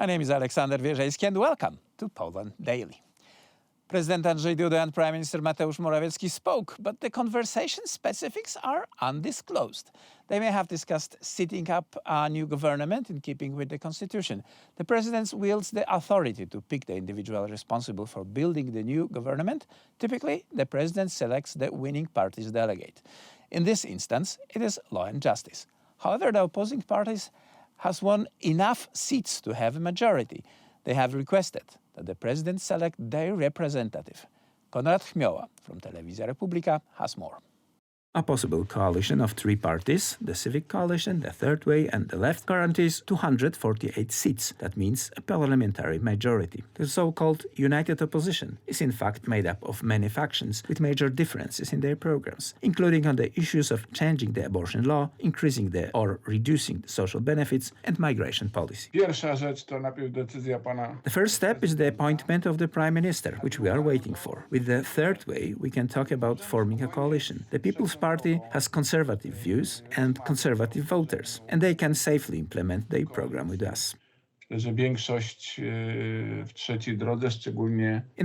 My name is Aleksander Wierzejski and welcome to Poland Daily. President Andrzej Duda and Prime Minister Mateusz Morawiecki spoke, but the conversation specifics are undisclosed. They may have discussed setting up a new government in keeping with the constitution. The president wields the authority to pick the individual responsible for building the new government. Typically, the president selects the winning party's delegate. In this instance, it is Law and Justice. However, the opposing parties has won enough seats to have a majority. They have requested that the president select their representative. Konrad Chmioła from Telewizja Republika has more. A possible coalition of three parties, the Civic Coalition, the Third Way and the Left, guarantees 248 seats. That means a parliamentary majority. The so-called United Opposition is in fact made up of many factions with major differences in their programs, including on the issues of changing the abortion law, increasing or reducing the social benefits and migration policy. The first step is the appointment of the Prime Minister, which we are waiting for. With the Third Way, we can talk about forming a coalition. The People's Party has conservative views and conservative voters, and they can safely implement their program with us. In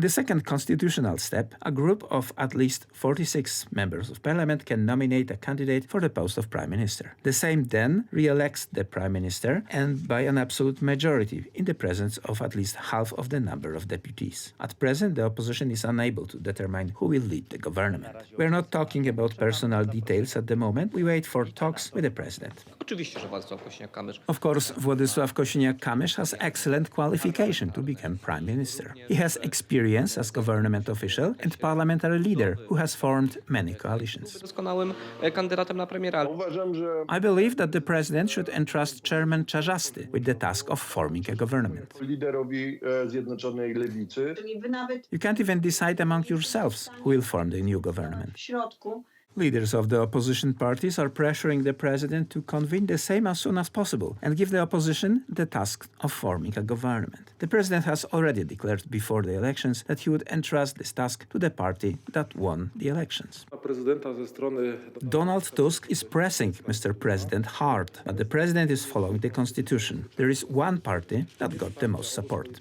the second constitutional step, a group of at least 46 members of parliament can nominate a candidate for the post of prime minister. The Sejm then re-elects the prime minister, and by an absolute majority in the presence of at least half of the number of deputies. At present, the opposition is unable to determine who will lead the government. We are not talking about personal details at the moment. We wait for talks with the president. Of course, Władysław Kosiniak-Kamysz has excellent qualification to become prime minister. He has experience as government official and parliamentary leader who has formed many coalitions. I believe that the president should entrust Chairman Czarzasty with the task of forming a government. You can't even decide among yourselves who will form the new government. Leaders of the opposition parties are pressuring the president to convene the Sejm as soon as possible and give the opposition the task of forming a government. The president has already declared before the elections that he would entrust this task to the party that won the elections. Donald Tusk is pressing Mr. President hard, but the president is following the constitution. There is one party that got the most support.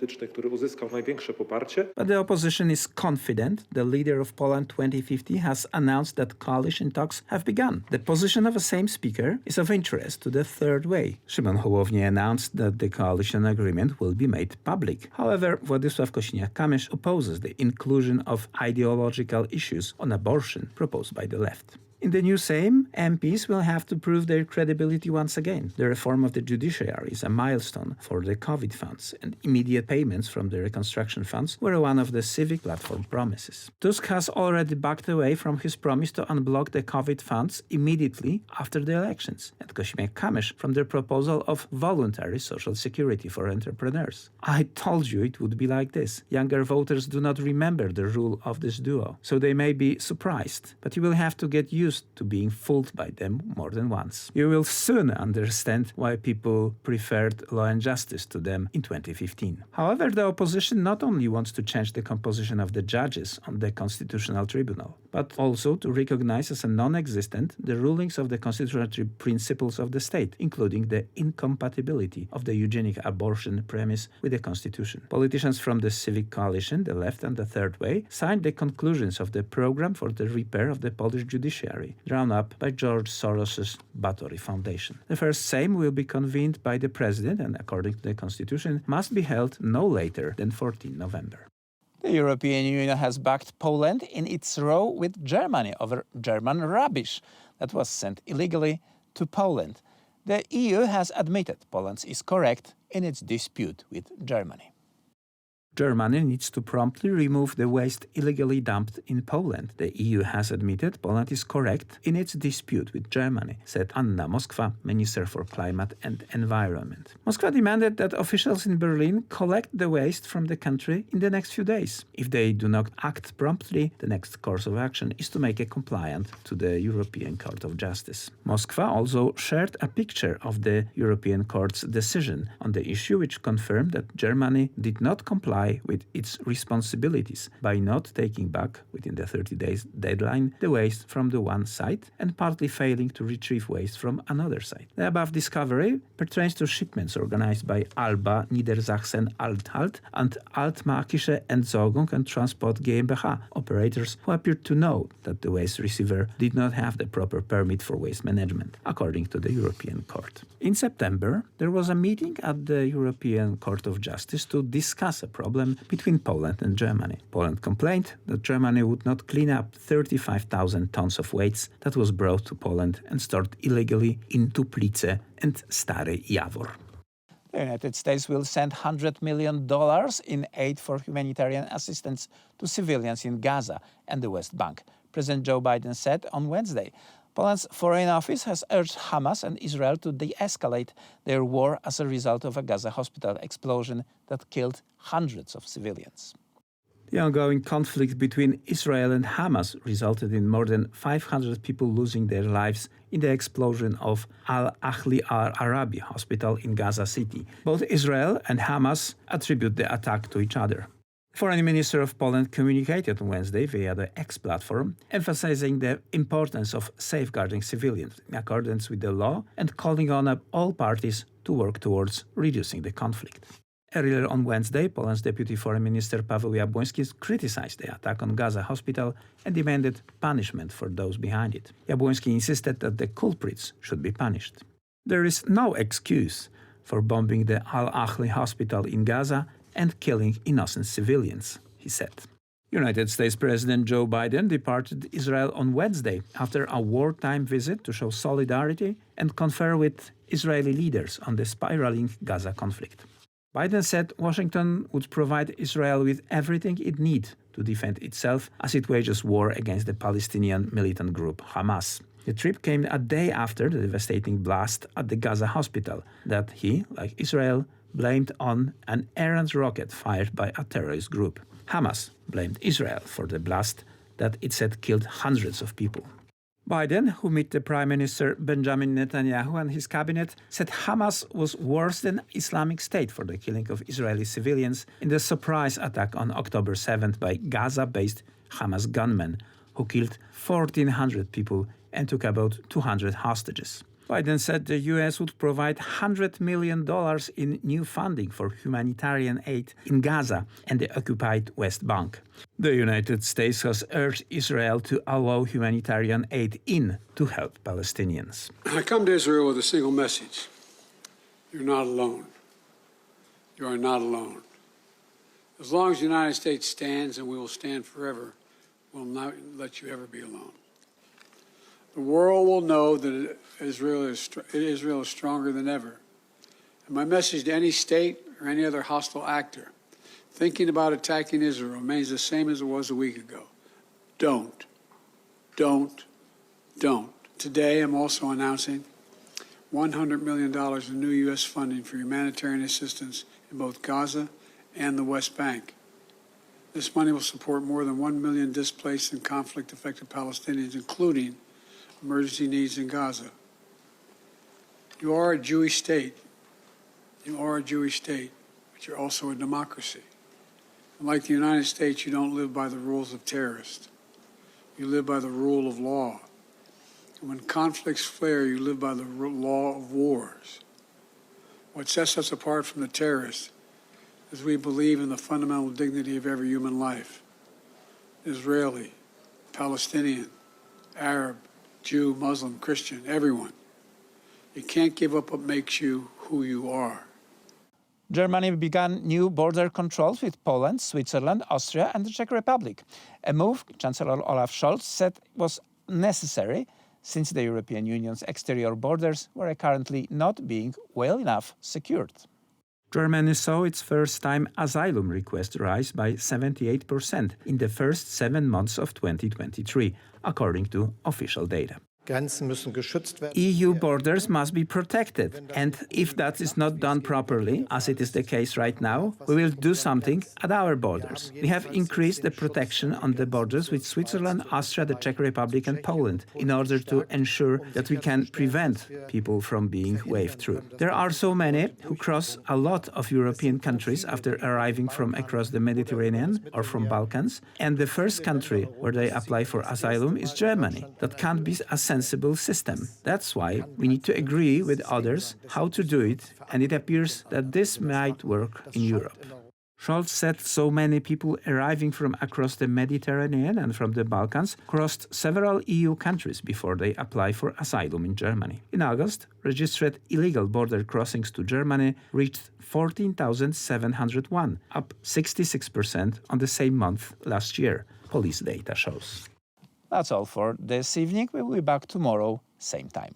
But the opposition is confident. The leader of Poland 2050 has announced that coalition talks have begun. The position of a Sejm speaker is of interest to the Third Way. Szymon Hołownia announced that the coalition agreement will be made public. However, Władysław Kosiniak-Kamysz opposes the inclusion of ideological issues on abortion proposed by the left. In the new Sejm, MPs will have to prove their credibility once again. The reform of the judiciary is a milestone for the COVID funds, and immediate payments from the reconstruction funds were one of the Civic Platform promises. Tusk has already backed away from his promise to unblock the COVID funds immediately after the elections, and Kosiniak-Kamysz from their proposal of voluntary social security for entrepreneurs. I told you it would be like this. Younger voters do not remember the rule of this duo, so they may be surprised, but you will have to get used to being fooled by them more than once. You will soon understand why people preferred Law and Justice to them in 2015. However, the opposition not only wants to change the composition of the judges on the Constitutional Tribunal, but also to recognize as a non-existent the rulings of the constitutional principles of the state, including the incompatibility of the eugenic abortion premise with the Constitution. Politicians from the Civic Coalition, the Left and the Third Way, signed the conclusions of the program for the repair of the Polish judiciary, drawn up by George Soros's Batory Foundation. The first Sejm will be convened by the president and, according to the constitution, must be held no later than 14 November. The European Union has backed Poland in its row with Germany over German rubbish that was sent illegally to Poland. The EU has admitted Poland is correct in its dispute with Germany. Germany needs to promptly remove the waste illegally dumped in Poland. The EU has admitted Poland is correct in its dispute with Germany, said Anna Moskwa, Minister for Climate and Environment. Moskwa demanded that officials in Berlin collect the waste from the country in the next few days. If they do not act promptly, the next course of action is to make it compliant to the European Court of Justice. Moskwa also shared a picture of the European Court's decision on the issue, which confirmed that Germany did not comply comply with its responsibilities by not taking back, within the 30 days deadline, the waste from the one site and partly failing to retrieve waste from another site. The above discovery pertains to shipments organized by Alba Niedersachsen Althalt and Altmärkische Entsorgung and Transport GmbH operators who appeared to know that the waste receiver did not have the proper permit for waste management, according to the European Court. In September, there was a meeting at the European Court of Justice to discuss a problem between Poland and Germany. Poland complained that Germany would not clean up 35,000 tons of waste that was brought to Poland and stored illegally in Tuplice and Stary Jawor. The United States will send $100 million in aid for humanitarian assistance to civilians in Gaza and the West Bank, President Joe Biden said on Wednesday. Poland's Foreign Office has urged Hamas and Israel to de-escalate their war as a result of a Gaza hospital explosion that killed hundreds of civilians. The ongoing conflict between Israel and Hamas resulted in more than 500 people losing their lives in the explosion of Al-Ahli al-Arabi hospital in Gaza City. Both Israel and Hamas attribute the attack to each other. Foreign Minister of Poland communicated on Wednesday via the X platform, emphasizing the importance of safeguarding civilians in accordance with the law and calling on all parties to work towards reducing the conflict. Earlier on Wednesday, Poland's Deputy Foreign Minister Paweł Jabłoński criticized the attack on Gaza hospital and demanded punishment for those behind it. Jabłoński insisted that the culprits should be punished. There is no excuse for bombing the Al-Ahli hospital in Gaza and killing innocent civilians, he said. United States President Joe Biden departed Israel on Wednesday after a wartime visit to show solidarity and confer with Israeli leaders on the spiraling Gaza conflict. Biden said Washington would provide Israel with everything it needs to defend itself as it wages war against the Palestinian militant group Hamas. The trip came a day after the devastating blast at the Gaza hospital that he, like Israel, blamed on an errant rocket fired by a terrorist group. Hamas blamed Israel for the blast that it said killed hundreds of people. Biden, who met the Prime Minister Benjamin Netanyahu and his cabinet, said Hamas was worse than Islamic State for the killing of Israeli civilians in the surprise attack on October 7th by Gaza-based Hamas gunmen, who killed 1,400 people and took about 200 hostages. Biden said the U.S. would provide $100 million in new funding for humanitarian aid in Gaza and the occupied West Bank. The United States has urged Israel to allow humanitarian aid in to help Palestinians. I come to Israel with a single message. You're not alone. You are not alone. As long as the United States stands, and we will stand forever, we'll not let you ever be alone. The world will know that Israel is stronger than ever. And my message to any state or any other hostile actor thinking about attacking Israel remains the same as it was a week ago. Don't. Today, I'm also announcing $100 million in new U.S. funding for humanitarian assistance in both Gaza and the West Bank. This money will support more than 1 million displaced and conflict-affected Palestinians, including emergency needs in Gaza. You are a Jewish state. But you're also a democracy. Unlike the United States, you don't live by the rules of terrorists. You live by the rule of law. And when conflicts flare, you live by the law of wars. What sets us apart from the terrorists is we believe in the fundamental dignity of every human life. Israeli, Palestinian, Arab, Jew, Muslim, Christian, everyone. You can't give up what makes you who you are. Germany began new border controls with Poland, Switzerland, Austria and the Czech Republic, a move Chancellor Olaf Scholz said was necessary since the European Union's exterior borders were currently not being well enough secured. Germany saw its first-time asylum request rise by 78% in the first 7 months of 2023, according to official data. Grenzen müssen geschützt werden. EU borders must be protected, and if that is not done properly, as it is the case right now, we will do something at our borders. We have increased the protection on the borders with Switzerland, Austria, the Czech Republic and Poland in order to ensure that we can prevent people from being waved through. There are so many who cross a lot of European countries after arriving from across the Mediterranean or from Balkans, and the first country where they apply for asylum is Germany. That can't be a sensible system. That's why we need to agree with others how to do it, and it appears that this might work in Europe. Scholz said so many people arriving from across the Mediterranean and from the Balkans crossed several EU countries before they apply for asylum in Germany. In August, registered illegal border crossings to Germany reached 14,701, up 66% on the same month last year, police data shows. That's all for this evening. We will be back tomorrow, same time.